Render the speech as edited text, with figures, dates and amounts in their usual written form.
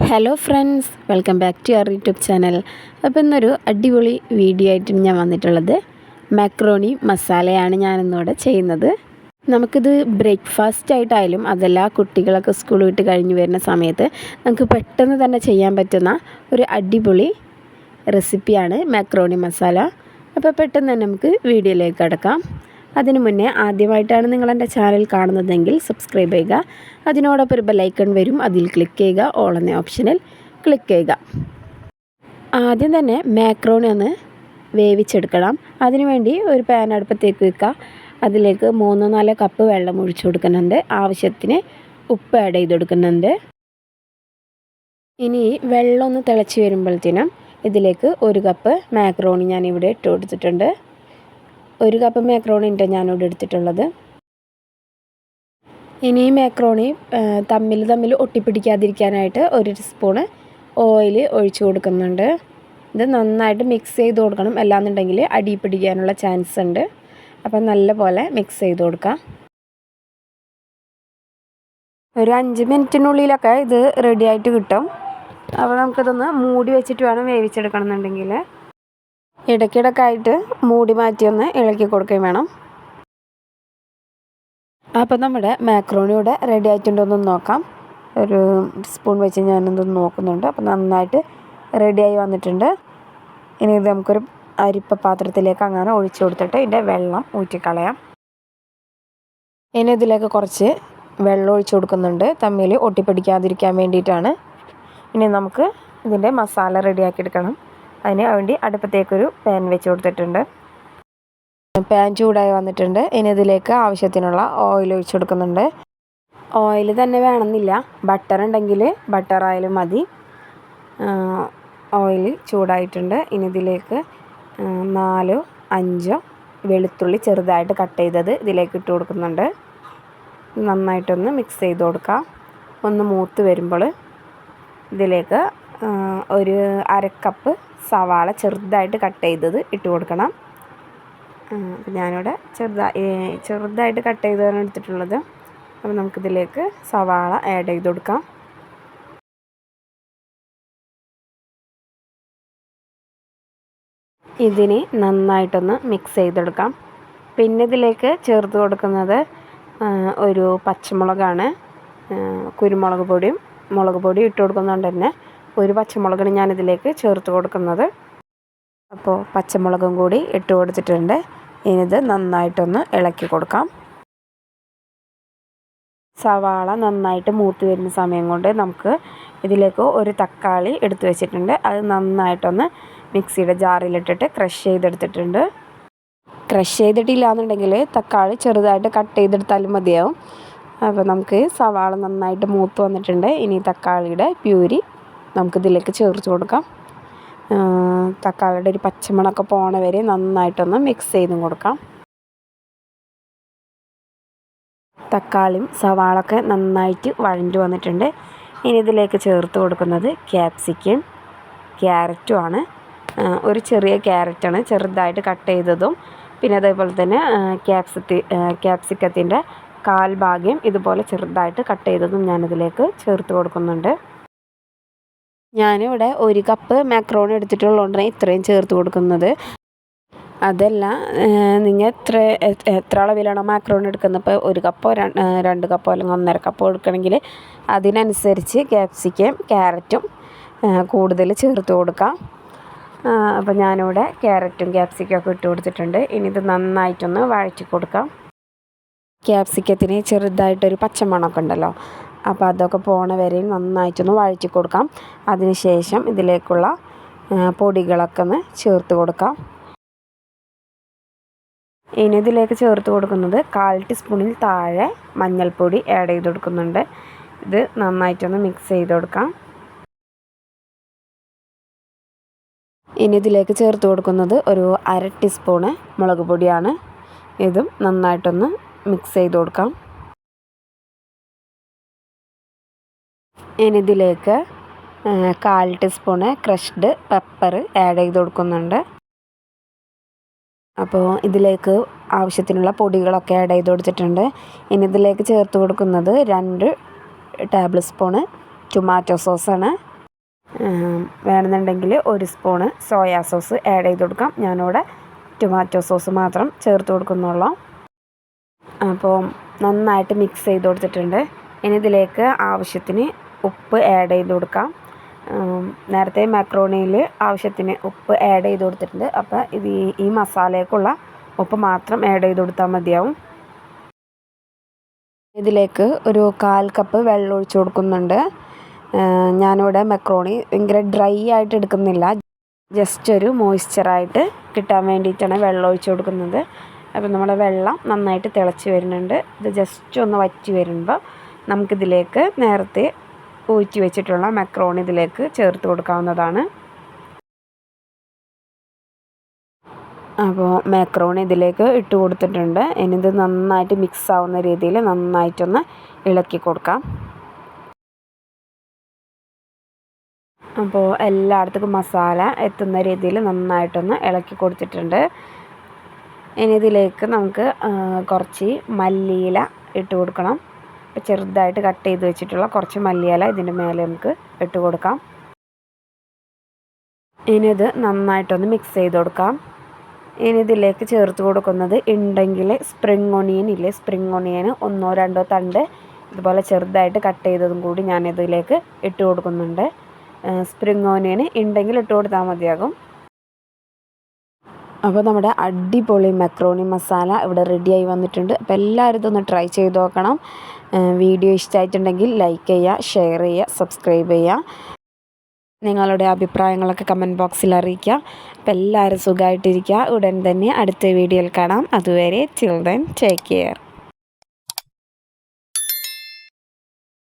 Hello friends, welcome back to our YouTube channel. അപ്പോൾ ഇന്നൊരു അടിപൊളി വീഡിയോ ആയിട്ട് ഞാൻ വന്നിട്ടുള്ളത് മാക്രോണി മസാലയാണ് ഞാനിന്നിവിടെ ചെയ്യുന്നത്. നമുക്കിത് ബ്രേക്ക്ഫാസ്റ്റ് ആയിട്ടായാലും അതല്ല കുട്ടികളൊക്കെ സ്കൂൾ വിട്ട് കഴിഞ്ഞ് വരുന്ന സമയത്ത് നമുക്ക് പെട്ടെന്ന് തന്നെ ചെയ്യാൻ പറ്റുന്ന ഒരു അടിപൊളി റെസിപ്പിയാണ് മാക്രോണി മസാല. അപ്പോൾ പെട്ടെന്ന് തന്നെ നമുക്ക് വീഡിയോയിലേക്ക് കടക്കാം. അതിനു മുന്നേ ആദ്യമായിട്ടാണ് നിങ്ങളെൻ്റെ ചാനൽ കാണുന്നതെങ്കിൽ സബ്സ്ക്രൈബ് ചെയ്യുക. അതിനോടൊപ്പം ഒരു ബെല്ലൈക്കൺ വരും, അതിൽ ക്ലിക്ക് ചെയ്യുക. ഓൾ എന്ന ഓപ്ഷനിൽ ക്ലിക്ക് ചെയ്യുക. ആദ്യം തന്നെ മാക്രോണി ഒന്ന് വേവിച്ചെടുക്കണം. അതിനുവേണ്ടി ഒരു പാൻ അടുപ്പത്തേക്ക് വെക്കുക. അതിലേക്ക് 3-4 കപ്പ് വെള്ളം ഒഴിച്ചു കൊടുക്കുന്നുണ്ട്. ആവശ്യത്തിന് ഉപ്പ് ആഡ് ചെയ്ത് കൊടുക്കുന്നുണ്ട്. ഇനി വെള്ളം ഒന്ന് തിളച്ച് വരുമ്പോഴത്തേനും ഇതിലേക്ക് 1 കപ്പ് മാക്രോണി ഞാനിവിടെ ഇട്ട് കൊടുത്തിട്ടുണ്ട്. 1 കപ്പ് മാക്രോണി ഉണ്ട് ഞാനിവിടെ എടുത്തിട്ടുള്ളത്. ഇനി ഈ മാക്രോണി തമ്മിൽ ഒട്ടിപ്പിടിക്കാതിരിക്കാനായിട്ട് 1 സ്പൂണ് ഓയിൽ ഒഴിച്ചു കൊടുക്കുന്നുണ്ട്. ഇത് നന്നായിട്ട് മിക്സ് ചെയ്ത് കൊടുക്കണം, അല്ലാന്നുണ്ടെങ്കിൽ അടി പിടിക്കാനുള്ള ചാൻസ് ഉണ്ട്. അപ്പം നല്ലപോലെ മിക്സ് ചെയ്ത് കൊടുക്കാം. ഒരു 5 മിനിറ്റിനുള്ളിലൊക്കെ ഇത് റെഡി ആയിട്ട് കിട്ടും. അപ്പോൾ നമുക്കിതൊന്ന് മൂടി വെച്ചിട്ട് വേണം വേവിച്ചെടുക്കണം എന്നുണ്ടെങ്കിൽ. ഇടയ്ക്കിടയ്ക്കായിട്ട് മൂടി മാറ്റിയൊന്ന് ഇളക്കി കൊടുക്കുകയും വേണം. അപ്പോൾ നമ്മുടെ മാക്രോണി ഇവിടെ റെഡി ആയിട്ടുണ്ടോയെന്ന് നോക്കാം. ഒരു സ്പൂൺ വെച്ച് ഞാനൊന്ന് നോക്കുന്നുണ്ട്. അപ്പോൾ നന്നായിട്ട് റെഡിയായി വന്നിട്ടുണ്ട്. ഇനി ഇത് നമുക്കൊരു അരിപ്പ പാത്രത്തിലേക്ക് അങ്ങനെ ഒഴിച്ചു കൊടുത്തിട്ട് ഇതിൻ്റെ വെള്ളം ഊറ്റിക്കളയാം. ഇനി ഇതിലേക്ക് കുറച്ച് വെള്ളം ഒഴിച്ചു കൊടുക്കുന്നുണ്ട്, തമ്മിൽ ഒട്ടിപ്പിടിക്കാതിരിക്കാൻ വേണ്ടിയിട്ടാണ്. ഇനി നമുക്ക് ഇതിൻ്റെ മസാല റെഡിയാക്കി എടുക്കണം. അതിന് വേണ്ടി അടുപ്പത്തേക്കൊരു പാൻ വെച്ച് കൊടുത്തിട്ടുണ്ട്. പാൻ ചൂടായി വന്നിട്ടുണ്ട്. ഇനി ഇതിലേക്ക് ആവശ്യത്തിനുള്ള ഓയിൽ ഒഴിച്ച് കൊടുക്കുന്നുണ്ട്. ഓയിൽ തന്നെ വേണമെന്നില്ല, ബട്ടർ ഉണ്ടെങ്കിൽ ബട്ടർ ആയാലും മതി. ഓയിൽ ചൂടായിട്ടുണ്ട്. ഇനി ഇതിലേക്ക് 4-5 വെളുത്തുള്ളി ചെറുതായിട്ട് കട്ട് ചെയ്തത് ഇതിലേക്ക് ഇട്ട് കൊടുക്കുന്നുണ്ട്. നന്നായിട്ടൊന്ന് മിക്സ് ചെയ്ത് കൊടുക്കാം. ഒന്ന് മൂത്ത് വരുമ്പോൾ ഇതിലേക്ക് ഒരു 1/2 കപ്പ് സവാള ചെറുതായിട്ട് കട്ട് ചെയ്തത് ഇട്ട് കൊടുക്കണം. ഞാനിവിടെ ചെറുതായിട്ട് കട്ട് ചെയ്താണ് എടുത്തിട്ടുള്ളത്. അപ്പോൾ നമുക്കിതിലേക്ക് സവാള ആഡ് ചെയ്ത് കൊടുക്കാം. ഇതിന് നന്നായിട്ടൊന്ന് മിക്സ് ചെയ്തെടുക്കാം. പിന്നെ ഇതിലേക്ക് ചേർത്ത് കൊടുക്കുന്നത് ഒരു പച്ചമുളകാണ്. കുരുമുളക് പൊടിയും മുളക് പൊടിയും ഇട്ട് കൊടുക്കുന്നതുകൊണ്ട് തന്നെ ഒരു പച്ചമുളകാണ് ഞാനിതിലേക്ക് ചേർത്ത് കൊടുക്കുന്നത്. അപ്പോൾ പച്ചമുളകും കൂടി ഇട്ട് കൊടുത്തിട്ടുണ്ട്. ഇനിത് നന്നായിട്ടൊന്ന് ഇളക്കി കൊടുക്കാം. സവാള നന്നായിട്ട് മൂത്ത് വരുന്ന സമയം കൊണ്ട് നമുക്ക് ഇതിലേക്ക് ഒരു തക്കാളി എടുത്ത് വെച്ചിട്ടുണ്ട്. അത് നന്നായിട്ടൊന്ന് മിക്സിയുടെ ജാറിലിട്ടിട്ട് ക്രഷ് ചെയ്തെടുത്തിട്ടുണ്ട്. ക്രഷ് ചെയ്തിട്ടില്ല എന്നുണ്ടെങ്കിൽ തക്കാളി ചെറുതായിട്ട് കട്ട് ചെയ്തെടുത്താലും മതിയാവും. അപ്പോൾ നമുക്ക് സവാള നന്നായിട്ട് മൂത്ത് വന്നിട്ടുണ്ട്. ഇനി തക്കാളിയുടെ പ്യൂരി നമുക്കിതിലേക്ക് ചേർത്ത് കൊടുക്കാം. തക്കാളിയുടെ ഒരു പച്ചമണമൊക്കെ പോണ വരെ നന്നായിട്ടൊന്ന് മിക്സ് ചെയ്തും കൊടുക്കാം. തക്കാളിയും സവാളൊക്കെ നന്നായിട്ട് വഴഞ്ഞു വന്നിട്ടുണ്ട്. ഇനി ഇതിലേക്ക് ചേർത്ത് കൊടുക്കുന്നത് ക്യാപ്സിക്കം, ക്യാരറ്റുമാണ്. ഒരു ചെറിയ ക്യാരറ്റാണ് ചെറുതായിട്ട് കട്ട് ചെയ്തതും. പിന്നെ അതേപോലെ തന്നെ ക്യാപ്സിക്കത്തിൻ്റെ 1/4 ഭാഗം ഇതുപോലെ ചെറുതായിട്ട് കട്ട് ചെയ്തതും ഞാനിതിലേക്ക് ചേർത്ത് കൊടുക്കുന്നുണ്ട്. ഞാനിവിടെ 1 കപ്പ് മാക്രോണി എടുത്തിട്ടുള്ളതുകൊണ്ടാണ് ഇത്രയും ചേർത്ത് കൊടുക്കുന്നത്. അതല്ല, നിങ്ങൾ എത്ര അളവിലാണോ മാക്രോണി എടുക്കുന്നത്, ഇപ്പോൾ 1 കപ്പോ 2 കപ്പോ അല്ലെങ്കിൽ 1.5 കപ്പോ എടുക്കണമെങ്കിൽ അതിനനുസരിച്ച് ക്യാപ്സിക്കം ക്യാരറ്റും കൂടുതൽ ചേർത്ത് കൊടുക്കാം. അപ്പോൾ ഞാനിവിടെ ക്യാരറ്റും ക്യാപ്സിക്കം ഒക്കെ ഇട്ട് കൊടുത്തിട്ടുണ്ട്. ഇനി ഇത് നന്നായിട്ടൊന്ന് വഴറ്റി കൊടുക്കാം. ക്യാപ്സിക്കത്തിന് ചെറുതായിട്ടൊരു പച്ചമണമൊക്കെ ഉണ്ടല്ലോ, അപ്പോൾ അതൊക്കെ പോണ വരെ നന്നായിട്ടൊന്ന് വഴറ്റി കൊടുക്കാം. അതിനുശേഷം ഇതിലേക്കുള്ള പൊടികളൊക്കെ ഒന്ന് ചേർത്ത് കൊടുക്കാം. ഇനി ഇതിലേക്ക് ചേർത്ത് കൊടുക്കുന്നത് 1/4 ടീസ്പൂണിൽ താഴെ മഞ്ഞൾപ്പൊടി ആഡ് ചെയ്ത് കൊടുക്കുന്നുണ്ട്. ഇത് നന്നായിട്ടൊന്ന് മിക്സ് ചെയ്ത് കൊടുക്കാം. ഇനി ഇതിലേക്ക് ചേർത്ത് കൊടുക്കുന്നത് ഒരു 1/2 ടീസ്പൂണ് മുളക് പൊടിയാണ്. ഇതും നന്നായിട്ടൊന്ന് മിക്സ് ചെയ്ത് കൊടുക്കാം. ഇനി ഇതിലേക്ക് 1/4 ടീസ്പൂണ് ക്രഷ്ഡ് പെപ്പർ ആഡ് ചെയ്ത് കൊടുക്കുന്നുണ്ട്. അപ്പോൾ ഇതിലേക്ക് ആവശ്യത്തിനുള്ള പൊടികളൊക്കെ ആഡ് ചെയ്ത് കൊടുത്തിട്ടുണ്ട്. ഇനി ഇതിലേക്ക് ചേർത്ത് കൊടുക്കുന്നത് 2 ടേബിൾ സ്പൂണ് ടൊമാറ്റോ സോസാണ്. വേണമെന്നുണ്ടെങ്കിൽ 1 സ്പൂണ് സോയാ സോസ് ആഡ് ചെയ്ത് കൊടുക്കാം. ഞാനിവിടെ ടൊമാറ്റോ സോസ് മാത്രം ചേർത്ത് കൊടുക്കുന്നുള്ളൂ. അപ്പോൾ നന്നായിട്ട് മിക്സ് ചെയ്ത് കൊടുത്തിട്ടുണ്ട്. ഇനി ഇതിലേക്ക് ആവശ്യത്തിന് ഉപ്പ് ആഡ് ചെയ്ത് കൊടുക്കാം. നേരത്തെ മാക്രോണിയിൽ ആവശ്യത്തിന് ഉപ്പ് ആഡ് ചെയ്ത് കൊടുത്തിട്ടുണ്ട്. അപ്പോൾ ഈ മസാലയ്ക്കുള്ള ഉപ്പ് മാത്രം ആഡ് ചെയ്ത് കൊടുത്താൽ മതിയാവും. ഇതിലേക്ക് ഒരു 1/4 കപ്പ് വെള്ളം ഒഴിച്ച് കൊടുക്കുന്നുണ്ട്. ഞാനിവിടെ മാക്രോണി ഭയങ്കര ഡ്രൈ ആയിട്ട് എടുക്കുന്നില്ല, ജസ്റ്റ് ഒരു മോയ്സ്ചറായിട്ട് കിട്ടാൻ വേണ്ടിയിട്ടാണ് വെള്ളം ഒഴിച്ച് കൊടുക്കുന്നത്. അപ്പോൾ നമ്മുടെ വെള്ളം നന്നായിട്ട് തിളച്ച് വരുന്നുണ്ട്. ഇത് ജസ്റ്റ് ഒന്ന് വറ്റി വരുമ്പോൾ നമുക്കിതിലേക്ക് നേരത്തെ ഊറ്റി വെച്ചിട്ടുള്ള മാക്രോണി ഇതിലേക്ക് ചേർത്ത് കൊടുക്കാവുന്നതാണ്. അപ്പോൾ മാക്രോണി ഇതിലേക്ക് ഇട്ട് കൊടുത്തിട്ടുണ്ട്. ഇനി ഇത് നന്നായിട്ട് മിക്സ് ആവുന്ന രീതിയിൽ നന്നായിട്ടൊന്ന് ഇളക്കി കൊടുക്കാം. അപ്പോൾ എല്ലായിടത്തേക്കും മസാല എത്തുന്ന രീതിയിൽ നന്നായിട്ടൊന്ന് ഇളക്കി കൊടുത്തിട്ടുണ്ട്. ഇനി ഇതിലേക്ക് നമുക്ക് കുറച്ച് മല്ലിയില ഇട്ട് കൊടുക്കണം. ചെറുതായിട്ട് കട്ട് ചെയ്ത് വെച്ചിട്ടുള്ള കുറച്ച് മല്ലിയില ഇതിൻ്റെ മേലെ നമുക്ക് ഇട്ട് കൊടുക്കാം. ഇനി ഇത് നന്നായിട്ടൊന്ന് മിക്സ് ചെയ്ത് കൊടുക്കാം. ഇനി ഇതിലേക്ക് ചേർത്ത് കൊടുക്കുന്നത് ഉണ്ടെങ്കിൽ സ്പ്രിംഗ് ഒണിയൻ ഇല്ലേ, സ്പ്രിംഗ് ഒണിയൻ 1-2 തണ്ട് ഇതുപോലെ ചെറുതായിട്ട് കട്ട് ചെയ്തതും കൂടി ഞാനിതിലേക്ക് ഇട്ട് കൊടുക്കുന്നുണ്ട്. സ്പ്രിംഗ് ഓനിയൻ ഉണ്ടെങ്കിൽ ഇട്ട് കൊടുത്താൽ മതിയാകും. അപ്പോൾ നമ്മുടെ അടിപൊളി മക്രോണി മസാല ഇവിടെ റെഡിയായി വന്നിട്ടുണ്ട്. അപ്പോൾ എല്ലാവരും ഇതൊന്ന് ട്രൈ ചെയ്ത് നോക്കണം. വീഡിയോ ഇഷ്ടമായിട്ടുണ്ടെങ്കിൽ ലൈക്ക് ചെയ്യുക, ഷെയർ ചെയ്യുക, സബ്സ്ക്രൈബ് ചെയ്യുക. നിങ്ങളുടെ അഭിപ്രായങ്ങളൊക്കെ കമൻറ്റ് ബോക്സിൽ അറിയിക്കുക. അപ്പോൾ എല്ലാവരും സുഖമായിട്ടിരിക്കുക. ഉടൻ തന്നെ അടുത്ത വീഡിയോയിൽ കാണാം. അതുവരെ till then take care.